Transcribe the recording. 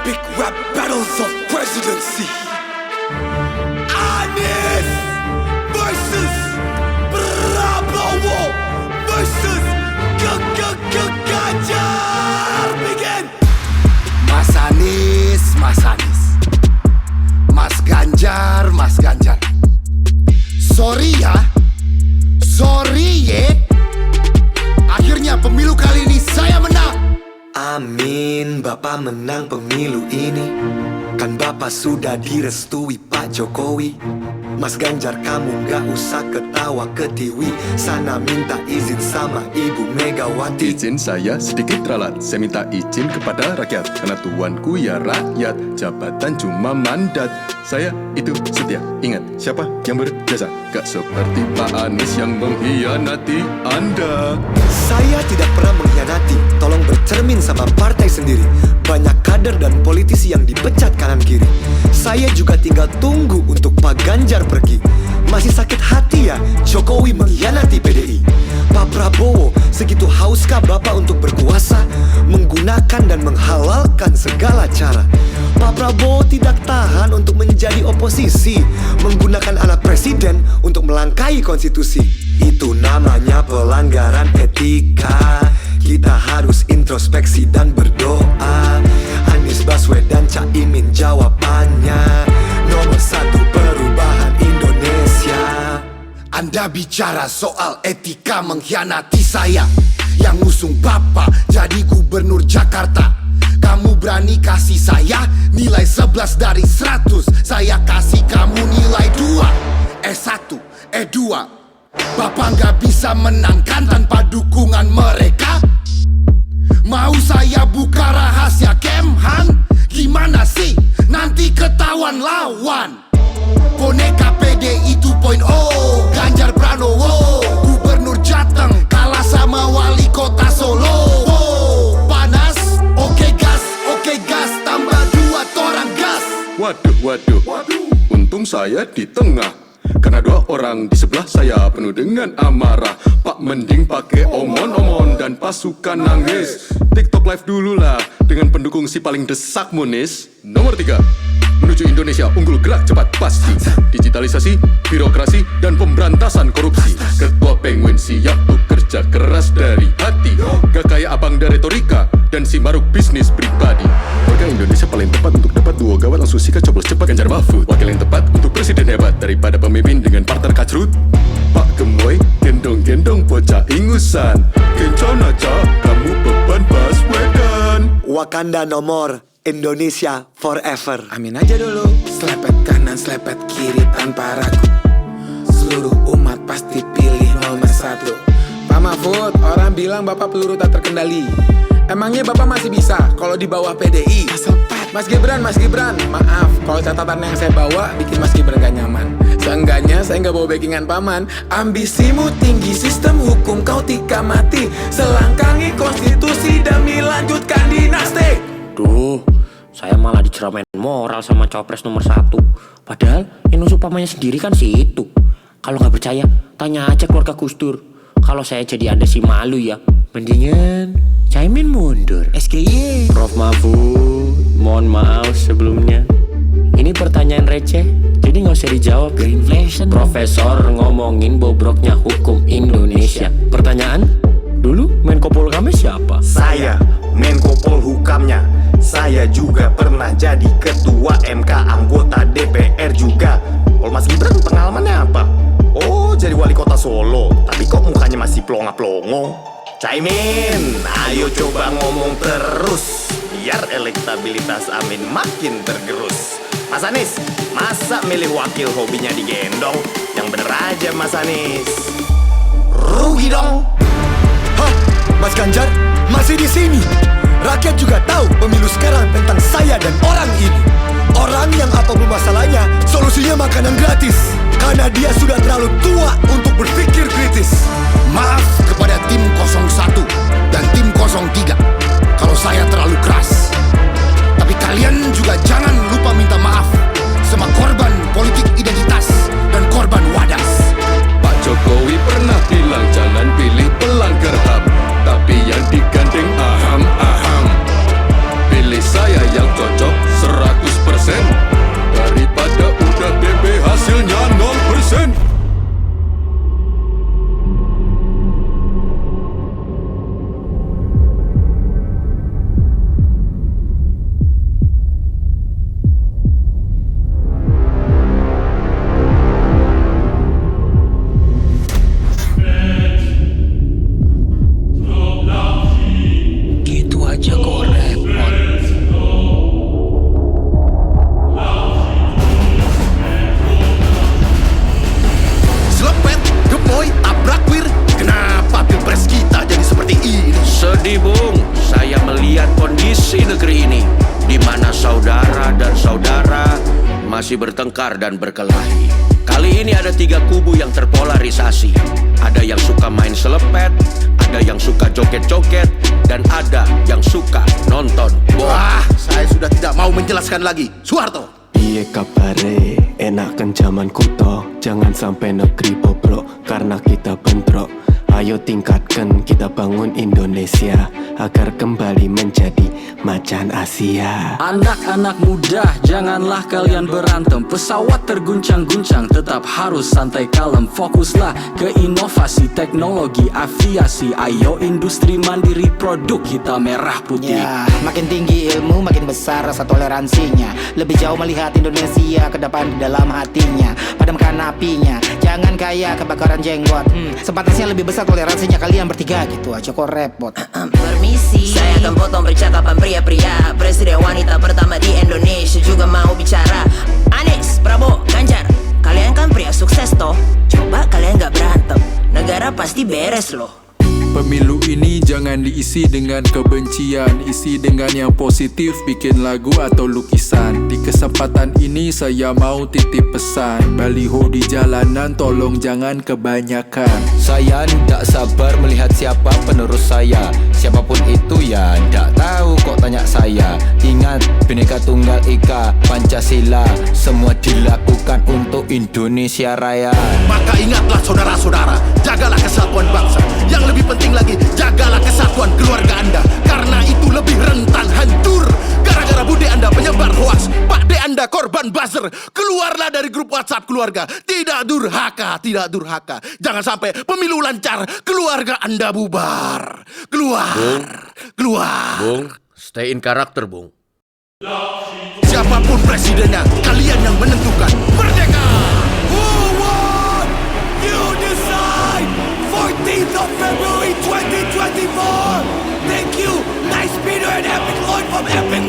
Epic rap battles of presidency. Anies versus Prabowo versus Ganjar. Begin. Mas Anies, Mas Anies, Mas Ganjar, Mas Ganjar. Sorry ya, sorry ye. Akhirnya pemilu kali ini saya menang. Amin, Bapak menang pemilu ini. Kan Bapak sudah direstui Pak Jokowi. Mas Ganjar, kamu gak usah ketawa ketiwi. Sana minta izin sama Ibu Megawati. Izin saya sedikit ralat. Saya minta izin kepada rakyat, karena tuanku ya rakyat. Jabatan cuma mandat. Saya itu setia. Ingat, siapa yang berjasa? Gak seperti Pak Anies yang mengkhianati Anda. Saya tidak pernah mengkhianati. Tolong bercermin sama partai sendiri. Banyak kader dan politisi yang dipecat kanan kiri. Saya juga tinggal tunggu untuk Pak Ganjar pergi. Masih sakit hati ya Jokowi mengkhianati PDI. Pak Prabowo, segitu hauskah Bapak untuk berkuasa, menggunakan dan menghalalkan segala cara? Pak Prabowo tidak tahan untuk menjadi oposisi, menggunakan anak presiden untuk melangkahi konstitusi. Itu namanya pelanggaran etika. Kita harus introspeksi dan berdoa. Anies Baswedan, Caimin jawabannya. Nomor 1 perubahan Indonesia. Anda bicara soal etika mengkhianati saya, yang ngusung Bapak jadi gubernur Jakarta. Kamu berani kasih saya nilai 11 dari 100. Saya kasih kamu nilai 2. S1, E2. Bapak gak bisa menangkan tanpa dukungan mereka. Mau saya buka rahasia Kemhan? Gimana sih? Nanti ketahuan lawan. Boneka PDI 2.0, Ganjar Pranowo, Gubernur Jateng kalah sama Wali Kota Solo. Panas? Oke gas, tambah 2 torang gas. Waduh, untung saya di tengah. Karena 2 orang di sebelah saya penuh dengan amarah. Pak mending pakai omon-omon dan pasukan nangis. TikTok live dulu lah dengan pendukung si paling desak Munis. Nomor 3, menuju Indonesia unggul, gerak cepat pasti. Digitalisasi, birokrasi, dan pemberantasan korupsi. Ketua Penguin siap tuh kerja keras dari hati. Gak kayak abang dari retorika dan si maruk bisnis pribadi. Warga Indonesia paling tepat untuk dapat 2 gawat langsung sikat coblos cepat. Ganjar Mahfud, wakil yang tepat untuk presiden hebat daripada pemimpin dengan partner kacrut. Pak Gemoy, gendong-gendong bocah ingusan. Kencon aja, kamu beban Baswedan. Wakanda nomor, Indonesia forever. Amin aja dulu. Selepet kanan, selepet kiri tanpa ragu. Seluruh umat pasti pilih nomor 1. Pak Mahfud, orang bilang Bapak peluru tak terkendali. Emangnya Bapak masih bisa kalau di bawah PDI? Mas Gibran, maaf kalau catatan yang saya bawa bikin Mas Gibran gak nyaman. Seenggaknya saya gak bawa backingan paman. Ambisimu tinggi, sistem hukum kau tika mati. Selangkangi konstitusi demi lanjutkan dinasti. Duh, saya malah diceramain moral sama cawapres nomor 1. Padahal yang nusuk pamannya sendiri kan si itu. Kalau gak percaya, tanya aja keluarga Gus Dur. Kalau saya jadi Anda sih malu ya. Mendingan Caimin mundur. SKY. Prof Mahfud, mohon maaf sebelumnya. Ini pertanyaan receh, jadi gak usah dijawab. Greenflation. Profesor ngomongin bobroknya hukum Indonesia. Pertanyaan, dulu Menko Polhukamnya siapa? Saya, Menko Polhukamnya. Saya juga pernah jadi ketua MK, anggota DPR juga. Kalau Mas Gibran pengalamannya apa? Oh, jadi wali kota Solo. Tapi kok mukanya masih plonga-plongo? Caimin, ayo coba ngomong terus biar elektabilitas Amin makin tergerus. Mas Anies, masa milih wakil hobinya digendong? Yang bener aja Mas Anies. Rugi dong. Hah, Mas Ganjar masih di sini. Rakyat juga tahu pemilu sekarang tentang saya dan orang ini. Orang yang apapun masalahnya, solusinya makanan gratis. Karena dia sudah terlalu tua untuk berpikir kritis. Maaf kepada tim 01 dan tim 03 kalau saya terlalu keras. Tapi kalian juga jangan lupa minta maaf sama korban politik identitas dan korban wadas. Pak Jokowi pernah bilang jangan pilih pelanggar HAM, tapi yang digandeng aham-aham. Pilih saya yang cocok masih bertengkar dan berkelahi. Kali ini ada 3 kubu yang terpolarisasi. Ada yang suka main selepet, ada yang suka joget-joget, dan ada yang suka nonton bola. Saya sudah tidak mau menjelaskan lagi. Soeharto. Iye kabare, enakan zaman kuto. Jangan sampai negeri bobrok, karena kita bentrok. Ayo tingkatkan, kita bangun Indonesia agar kembali menjadi macan Asia. Anak-anak muda, janganlah kalian berantem. Pesawat terguncang-guncang, tetap harus santai kalem. Fokuslah ke inovasi teknologi aviasi. Ayo industri mandiri, produk kita merah putih. Ya, makin tinggi ilmu, makin besar rasa toleransinya. Lebih jauh melihat Indonesia ke depan di dalam hatinya. Padamkan apinya, jangan kayak kebakaran jenggot. Sepantasnya lebih besar toleransinya, kalian bertiga gitu aja kok repot. Permisi, saya akan potong percakapan pria-pria. Presiden wanita pertama di Indonesia juga mau bicara. Anies, Prabowo, Ganjar, kalian kan pria sukses toh. Coba kalian gak berantem, negara pasti beres loh. Pemilu ini jangan diisi dengan kebencian, isi dengan yang positif, bikin lagu atau lukisan. Di kesempatan ini saya mau titip pesan, baliho di jalanan tolong jangan kebanyakan. Saya tidak sabar melihat siapa penerus saya. Siapapun itu ya tidak tahu kok tanya saya. Ingat Bhinneka Tunggal Ika, Pancasila, semua dilakukan untuk Indonesia Raya. Maka ingatlah saudara-saudara, jagalah kesatuan bangsa. Yang lebih penting lagi, jagalah kesatuan keluarga Anda. Karena itu lebih rentan hancur gara-gara bude Anda penyebar hoaks, Pak D Anda korban buzzer. Keluarlah dari grup WhatsApp keluarga. Tidak durhaka, tidak durhaka. Jangan sampai pemilu lancar, keluarga Anda bubar. Keluar, keluar. Bung, stay in karakter, Bung. Siapapun presidennya, kalian yang menentukan. Merdeka! Who won? You decide! 14th of February 2024! Thank you, Nice Peter and Epic Lloyd from Epic